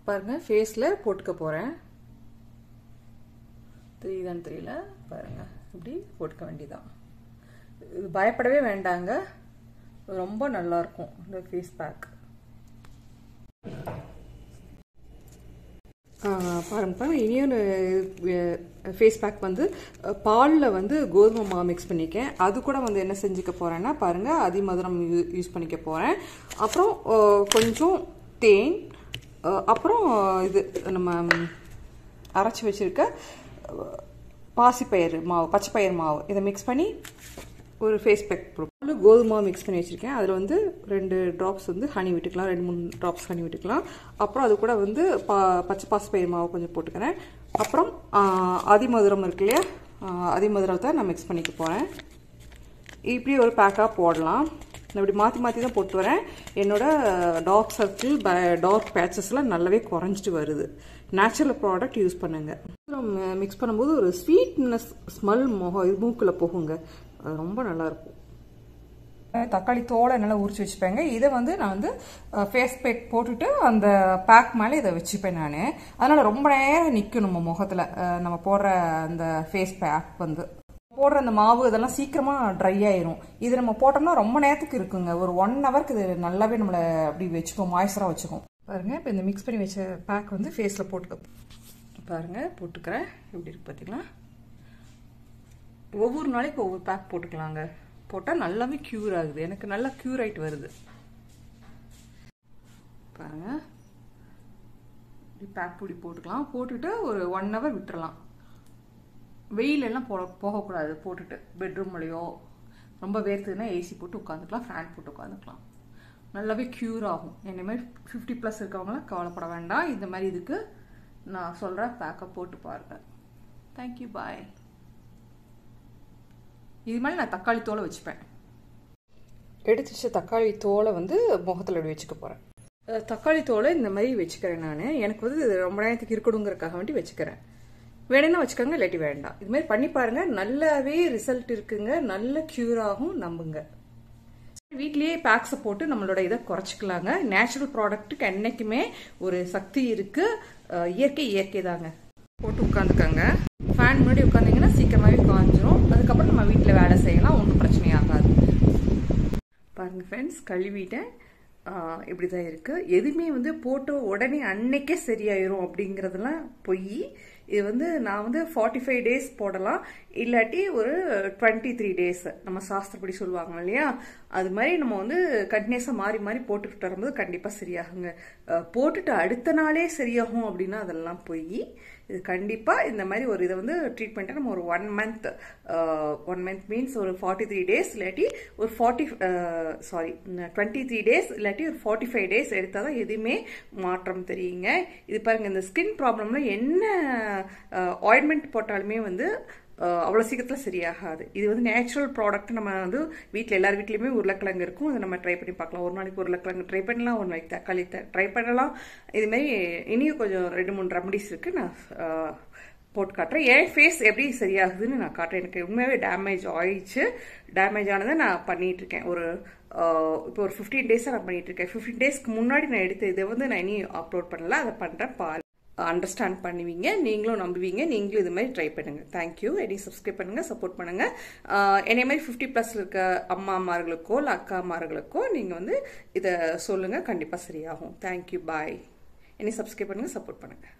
பாருங்க ஃபேஸில் போட்டுக்க போகிறேன். தெரியுதான்னு தெரியல, பாருங்க இப்படி போட்டுக்க வேண்டியதான். இது பயப்படவே வேண்டாங்க, ரொம்ப நல்லாயிருக்கும் இந்த ஃபேஸ் பேக். பாருங்க இனியும் ஃபேஸ் பேக் வந்து பாலில் வந்து கோதுமை மாவு மிக்ஸ் பண்ணிக்கேன். அது கூட வந்து என்ன செஞ்சுக்க போகிறேன்னா பாருங்கள் அதிமதுரம் யூஸ் பண்ணிக்க போகிறேன். அப்புறம் கொஞ்சம் தேன், அப்புறம் இது நம்ம அரைச்சி வச்சுருக்க பாசிப்பயிறு மாவு, பச்சைப்பயிறு மாவு, இதை மிக்ஸ் பண்ணி ஒரு ஃபேஸ் பேக் போடுவோம். கோதுமை மாவு மிக்ஸ் பண்ணி வச்சுருக்கேன். அதில் வந்து 2 ட்ராப்ஸ் வந்து ஹனி விட்டுக்கலாம், 2-3 ட்ராப்ஸ் ஹனி விட்டுக்கலாம். அப்புறம் அது கூட வந்து பச்சை பாசிப்பயிறு மாவு கொஞ்சம் போட்டுக்கிறேன். அப்புறம் அதிமதுரம் இருக்கு இல்லையா, அதிமதுரத்தை நான் மிக்ஸ் பண்ணிக்க போகிறேன். இப்படி ஒரு பேக்காக போடலாம். நான் இப்படி மாற்றி மாற்றி தான் போட்டு வரேன். என்னோட டார்க் சர்க்கிள், டார்க் பேச்சஸ்லாம் நல்லாவே குறைஞ்சிட்டு வருது. நேச்சுரல் ப்ராடக்ட் யூஸ் பண்ணுங்க. மிக்ஸ் பண்ணும்போது ஒரு ஸ்வீட்னஸ் ஸ்மெல் மூக்கில் போகுங்க, அது ரொம்ப நல்லாயிருக்கும். தக்காளி தோலை நல்லா உரிச்சு வச்சுப்பேங்க. இதை வந்து நான் வந்து ஃபேஸ் பேக் போட்டுட்டு அந்த பேக் மேலே இதை வச்சுப்பேன் நான். அதனால் ரொம்ப நேரம் நிற்கும் நம்ம முகத்தில். நம்ம போடுற அந்த ஃபேஸ் பேக் வந்து போடுற அந்த மாவு இதெல்லாம் சீக்கிரமாக ட்ரை ஆயிரும். இது நம்ம போட்டோம்னா ரொம்ப நேரத்துக்கு இருக்குங்க. ஒரு 1 ஹவருக்கு இது நல்லாவே நம்மளை அப்படி வச்சுக்கோம், மாய்ஸ்சராக வச்சுக்கோம். பாருங்கள் இப்போ இந்த மிக்ஸ் பண்ணி வச்ச பேக் வந்து ஃபேஸில் போட்டுக்க பாருங்கள், போட்டுக்கிறேன். எப்படி இருக்கு பார்த்தீங்களா? ஒவ்வொரு நாளைக்கு ஒவ்வொரு பேக் போட்டுக்கலாங்க. போட்டால் நல்லாவே க்யூர் ஆகுது. எனக்கு நல்லா க்யூர் ஆகிட்டு வருது பாருங்க. இப்படி பேக் இப்படி போட்டுக்கலாம். போட்டுட்டு ஒரு 1 ஹவர் விட்டுறலாம். வெயிலெல்லாம் போகக்கூடாது. போட்டுட்டு பெட்ரூம்லையோ ரொம்ப வேர்த்துதுன்னா ஏசி போட்டு உட்காந்துக்கலாம், ஃபேன் போட்டு உட்காந்துக்கலாம். நல்லாவே க்யூர் ஆகும். என்ன மாதிரி 50+ இருக்கவங்களாம் கவலைப்பட வேண்டாம். இந்த மாதிரி இதுக்கு நான் சொல்கிற பேக்கை போட்டு பாருங்க. தேங்க்யூ, பாய். இது மாதிரி நான் தக்காளி தோலை வச்சுப்பேன். எடுத்து வச்ச தக்காளி தோலை வந்து முகத்தில் அப்படி வச்சுக்க போகிறேன். தக்காளி தோலை இந்த மாதிரி வச்சுக்கிறேன் நான். எனக்கு வந்து இது ரொம்ப நேரத்துக்கு இருக்கணுங்கிறதுக்காக வேண்டி வச்சுக்கிறேன். வேணும்னா வச்சுக்கோங்க, இல்லாட்டி வேண்டாம். இது மாதிரி பண்ணி பாருங்க, நல்லாவே ரிசல்ட் இருக்குங்க. நல்ல க்யூர் ஆகும், நம்புங்க. வீட்லேயே பேக்ஸை போட்டு நம்மளோட இதை குறைச்சிக்கலாங்க. நேச்சுரல் ப்ராடக்ட்டுக்கு என்றைக்குமே ஒரு சக்தி இருக்கு. இயற்கை தாங்க. போட்டு உட்காந்துக்கோங்க. ஃபேன் முன்னாடி உட்காந்திங்கன்னா சீக்கிரமாகவே காஞ்சிரும். அதுக்கப்புறம் நம்ம வீட்டில் வேலை செய்யலாம், ஒன்றும் பிரச்சனையாகாது. பாருங்கள் ஃப்ரெண்ட்ஸ், கழுவிட்டேன். இப்படி தான் இருக்குது. எதுவுமே வந்து போட்டு உடனே அன்னைக்கே சரியாயிரும் அப்படிங்கிறதுலாம் பொய். இது வந்து நான் வந்து 45 டேஸ் போடலாம், இல்லாட்டி ஒரு 23 டேஸ் நம்ம சாஸ்திரப்படி சொல்லுவாங்க இல்லையா, அது மாதிரி நம்ம வந்து கண்டினியூஸாக மாறி மாறி போட்டுக்கிட்டு வரும்போது கண்டிப்பாக சரியாகுங்க. போட்டுட்டு அடுத்த நாளே சரியாகும் அப்படின்னா அதெல்லாம் பொய். இது கண்டிப்பாக இந்த மாதிரி ஒரு இதை வந்து ட்ரீட்மெண்ட்டை நம்ம ஒரு 1 மந்த் மீன்ஸ் ஒரு 43 டேஸ் இல்லாட்டி ஒரு 23 டேஸ் இல்லாட்டி ஒரு 45 டேஸ் எடுத்தால் தான் எதுவுமே மாற்றம் தெரியுங்க. இது பாருங்கள், இந்த ஸ்கின் ப்ராப்ளம்ல என்ன ஆயின்மெண்ட் போட்டாலுமே வந்து அவ்வளோ சீக்கிரத்தில் சரியாகாது. இது வந்து நேச்சுரல் ப்ராடக்ட். நம்ம வந்து வீட்டில் எல்லார் வீட்லேயுமே உருளைக்கிழங்கு இருக்கும், அதை நம்ம ட்ரை பண்ணி பார்க்கலாம். ஒரு நாளைக்கு உருளைக்கிழங்கு ட்ரை பண்ணலாம், ஒரு நாளைக்கு தக்காளி ட்ரை பண்ணலாம். இதுமாரி இனியும் கொஞ்சம் 2-3 ரெமடிஸ் இருக்குது, நான் போட்டு காட்டுறேன். என் ஃபேஸ் எப்படி சரியாகுதுன்னு நான் காட்டுறேன். எனக்கு உண்மையாகவே டேமேஜ் ஆயிடுச்சு. டேமேஜ் ஆனதை நான் பண்ணிகிட்ருக்கேன். இப்போ ஒரு 15 டேஸாக நான் பண்ணிகிட்ருக்கேன். 15 டேஸ்க்கு முன்னாடி நான் எடுத்த இதை வந்து நான் இனி அப்லோட் பண்ணல, அதை பண்ணுறேன். அண்டர்ஸ்டாண்ட் பண்ணுவீங்க, நீங்களும் நம்புவீங்க. நீங்களும் இது மாதிரி ட்ரை பண்ணுங்கள். தேங்க்யூ. என்னையும் சப்ஸ்கிரைப் பண்ணுங்கள், சப்போர்ட் பண்ணுங்கள். என்னை மாதிரி 50+ இருக்க அம்மாமார்களுக்கோ இல்லை அக்காமார்களுக்கோ நீங்கள் வந்து இதை சொல்லுங்கள், கண்டிப்பாக சரியாகும். தேங்க்யூ, பாய். என்னை சப்ஸ்கிரைப் பண்ணுங்கள், சப்போர்ட் பண்ணுங்கள்.